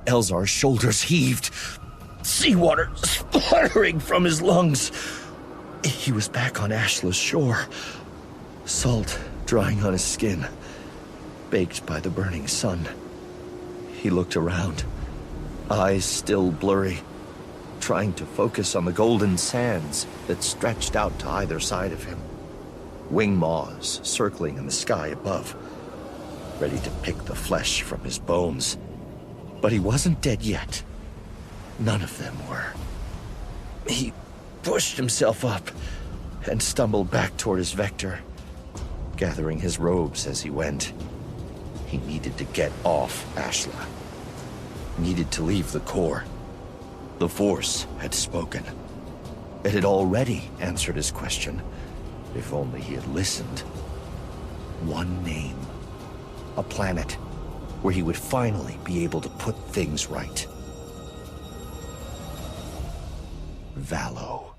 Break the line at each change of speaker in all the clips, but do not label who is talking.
Elzar's shoulders heaved, seawater spluttering from his lungs. He was back on Ashla's shore, salt drying on his skin, baked by the burning sun. He looked around, eyes still blurry, trying to focus on the golden sands that stretched out to either side of him. Wing moths circling in the sky above, ready to pick the flesh from his bones. But he wasn't dead yet. None of them were. He pushed himself up and stumbled back toward his vector, gathering his robes as he went. He needed to get off Ashla. Needed to leave the core. The Force had spoken. It had already answered his question, if only he had listened. One name. A planet where he would finally be able to put things right. Valo.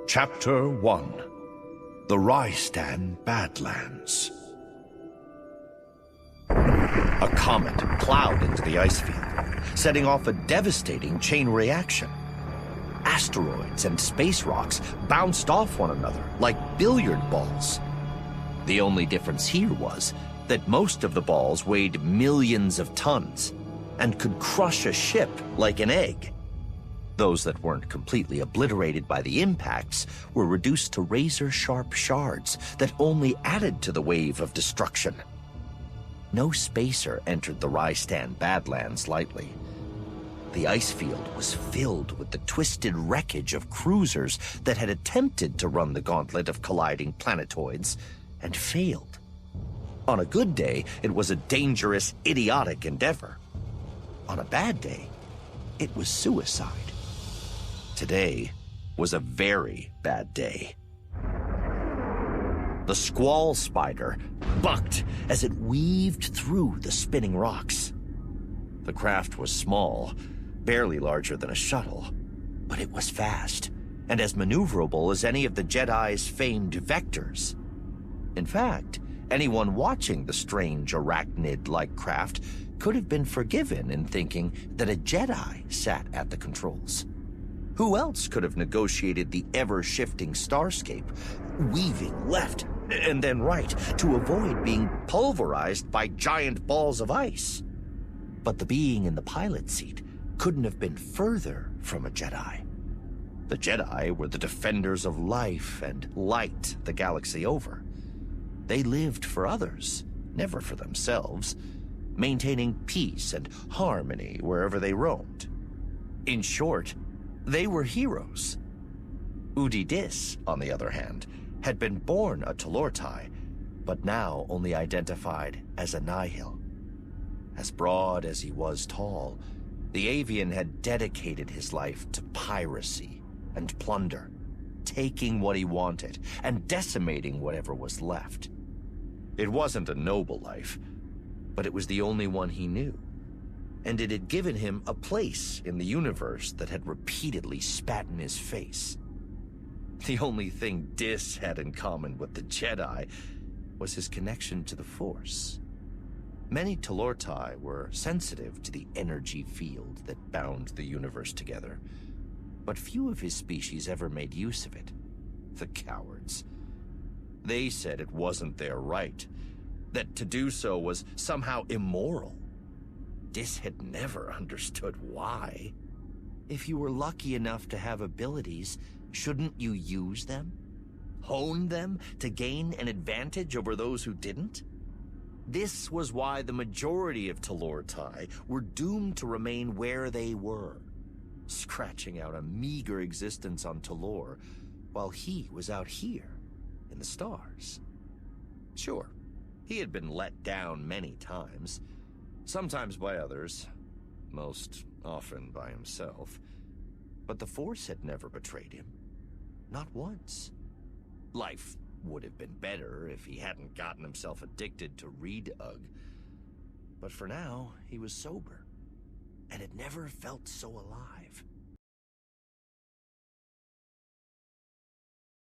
Chapter 1. The Rystan Badlands. A comet plowed into the ice field, setting off a devastating chain reaction. Asteroids and space rocks bounced off one another like billiard balls. The only difference here was that most of the balls weighed millions of tons and could crush a ship like an egg. Those that weren't completely obliterated by the impacts were reduced to razor-sharp shards that only added to the wave of destruction. No spacer entered the Rystan Badlands lightly. The ice field was filled with the twisted wreckage of cruisers that had attempted to run the gauntlet of colliding planetoids and failed. On a good day, it was a dangerous, idiotic endeavor. On a bad day, it was suicide. Today was a very bad day. The squall spider bucked as it weaved through the spinning rocks. The craft was small, barely larger than a shuttle, but it was fast and as maneuverable as any of the Jedi's famed vectors. In fact, anyone watching the strange arachnid-like craft could have been forgiven in thinking that a Jedi sat at the controls. Who else could have negotiated the ever-shifting starscape, weaving left and then right to avoid being pulverized by giant balls of ice? But the being in the pilot seat couldn't have been further from a Jedi. The Jedi were the defenders of life and light the galaxy over. They lived for others, never for themselves, maintaining peace and harmony wherever they roamed. In short, they were heroes. Udi Dis, on the other hand, had been born a Talortai, but now only identified as a Nihil. As broad as he was tall, the avian had dedicated his life to piracy and plunder, taking what he wanted and decimating whatever was left. It wasn't a noble life, but it was the only one he knew, and it had given him a place in the universe that had repeatedly spat in his face. The only thing Dis had in common with the Jedi was his connection to the Force. Many Talortai were sensitive to the energy field that bound the universe together, but few of his species ever made use of it. The cowards. They said it wasn't their right, that to do so was somehow immoral. Dis had never understood why. If you were lucky enough to have abilities, shouldn't you use them? Hone them to gain an advantage over those who didn't? This was why the majority of Talortai were doomed to remain where they were, scratching out a meager existence on Talor, while he was out here in the stars. Sure, he had been let down many times, sometimes by others, most often by himself, but the Force had never betrayed him, not once. Life would have been better if he hadn't gotten himself addicted to Reed-Ugg, but for now, he was sober, and had never felt so alive.